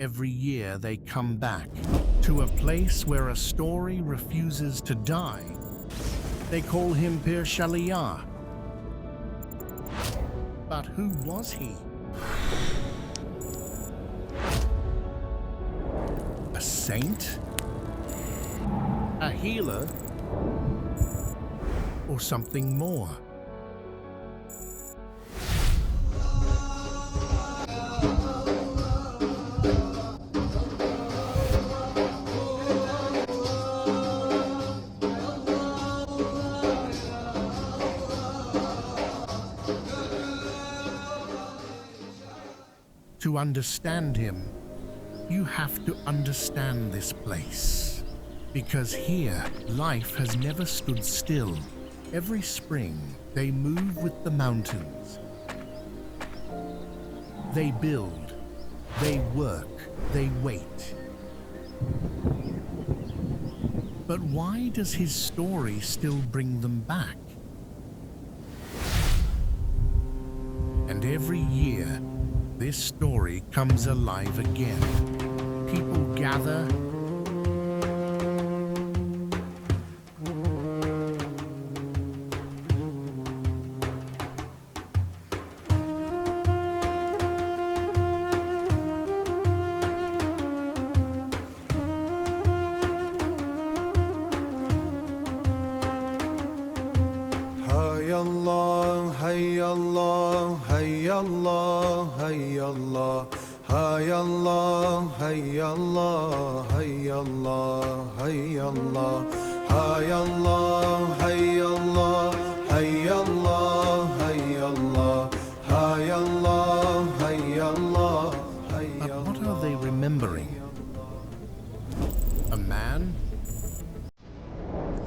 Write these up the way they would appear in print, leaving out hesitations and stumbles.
Every year they come back to a place where a story refuses to die. They call him Pir Shalyar. But who was he? A saint? A healer? Or something more? To understand him, you have to understand this place. Because here, life has never stood still. Every spring, they move with the mountains. They build, they work, they wait. But why does his story still bring them back? And every year, this story comes alive again. People gather, Hay Allah, hay Allah, hay Allah, hay Allah, hay Allah, hay Allah, hay Allah, hay Allah, hay Allah, hay Allah, hay Allah, hay Allah, hay Allah, hay Allah, hay but what are they remembering? A man?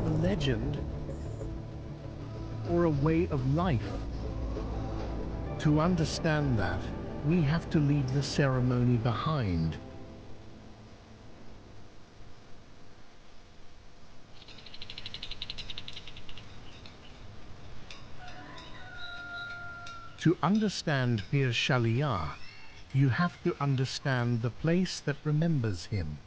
A legend? Or a way of life? To understand that, we have to leave the ceremony behind. To understand Pir Shalyar, you have to understand the place that remembers him.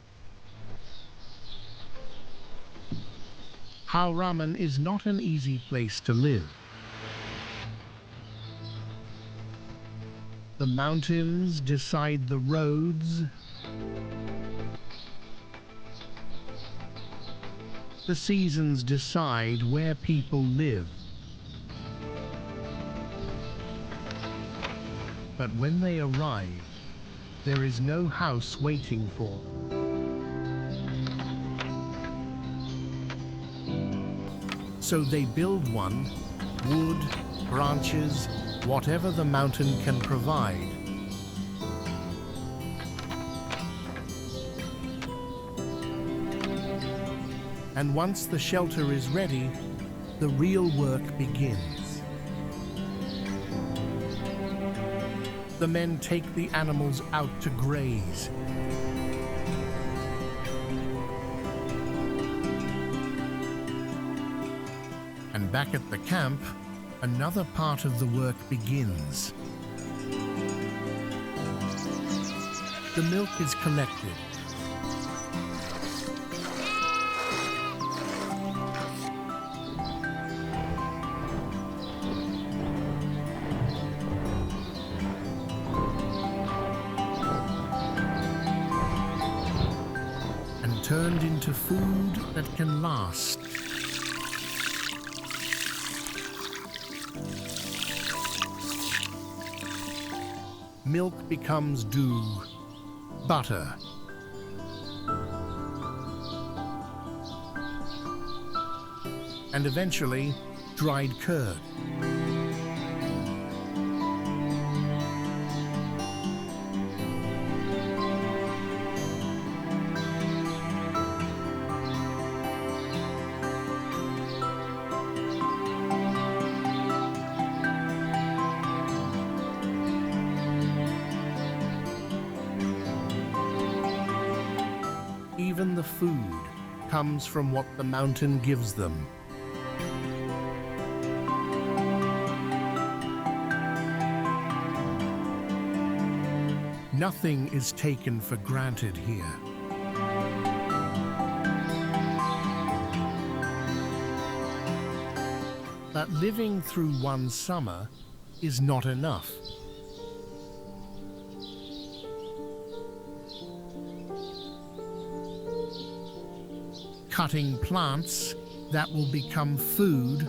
Hawraman is not an easy place to live. The mountains decide the roads. The seasons decide where people live. But when they arrive, there is no house waiting for them. So they build one, wood, branches, whatever the mountain can provide. And once the shelter is ready, the real work begins. The men take the animals out to graze. And back at the camp, another part of the work begins. The milk is collected. And turned into food that can last. Milk becomes dew, butter, and eventually dried curd. Even the food comes from what the mountain gives them. Nothing is taken for granted here. But living through one summer is not enough. Cutting plants that will become food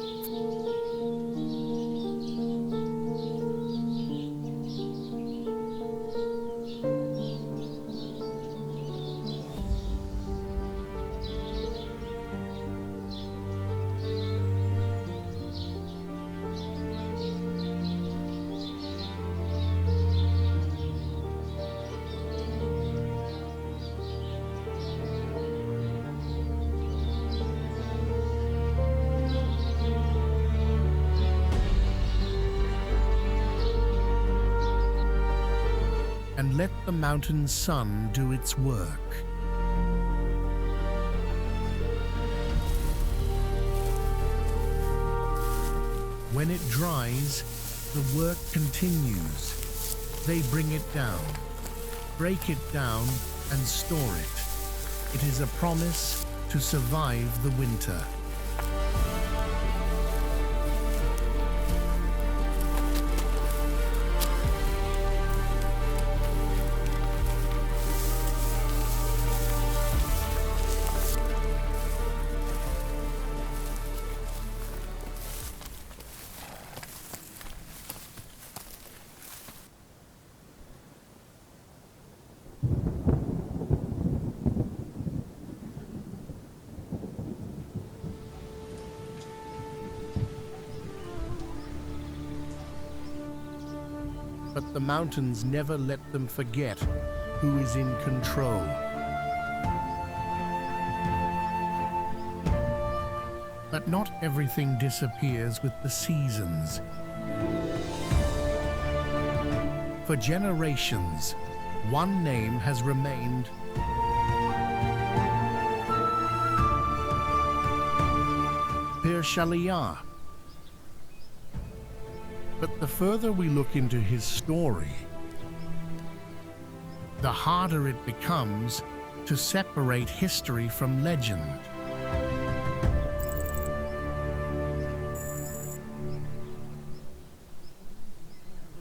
and let the mountain sun do its work. When it dries, the work continues. They bring it down, break it down, and store it. It is a promise to survive the winter. But the mountains never let them forget who is in control. But not everything disappears with the seasons. For generations, one name has remained: Pir Shalyar. But the further we look into his story, the harder it becomes to separate history from legend.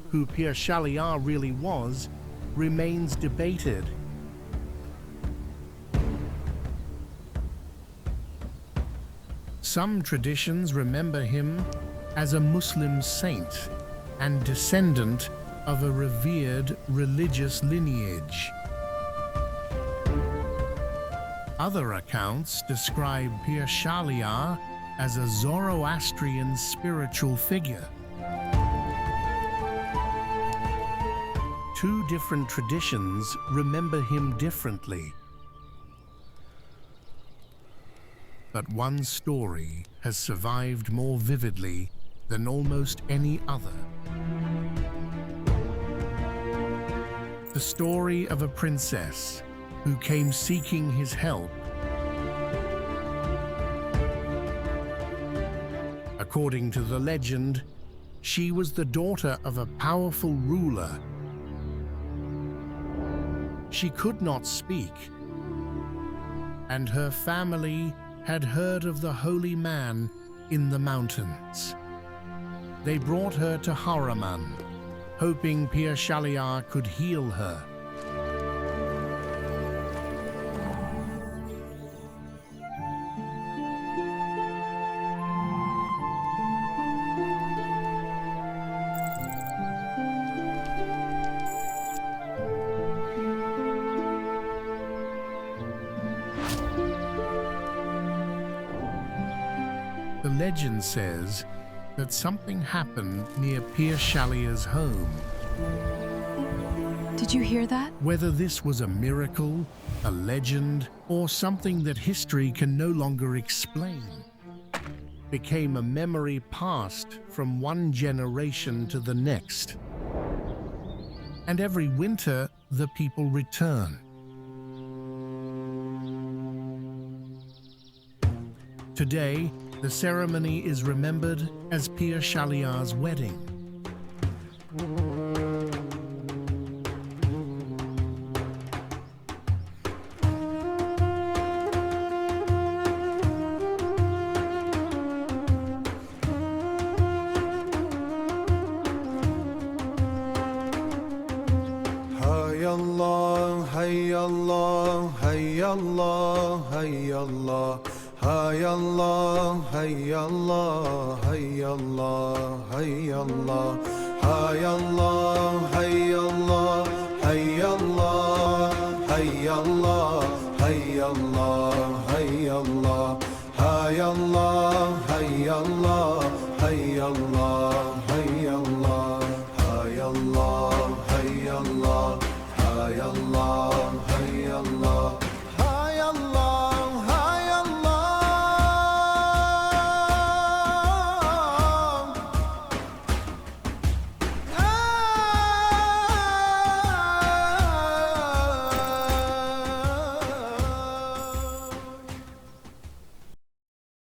Who Pir Shalyar really was remains debated. Some traditions remember him as a Muslim saint and descendant of a revered religious lineage. Other accounts describe Pir Shalyar as a Zoroastrian spiritual figure. Two different traditions remember him differently. But one story has survived more vividly than almost any other. The story of a princess who came seeking his help. According to the legend, she was the daughter of a powerful ruler. She could not speak, and her family had heard of the holy man in the mountains. They brought her to Hawraman, hoping Pir Shalyar could heal her. The legend says that something happened near Pir Shalyar's home. Did you hear that? Whether this was a miracle, a legend, or something that history can no longer explain, became a memory passed from one generation to the next. And every winter, the people return. Today, the ceremony is remembered as Pir Shalyar's wedding. Allah, hay Allah, hay Allah, hay Allah. Hay Allah, hay Allah, hay Allah, hay Allah. Hay Allah, hay Allah, hay Allah, hay Allah, hay Allah, hay Allah. Hay Allah, hay Allah, hay Allah, hay Allah. Hay Allah, hay Allah, hay Allah, hay Allah.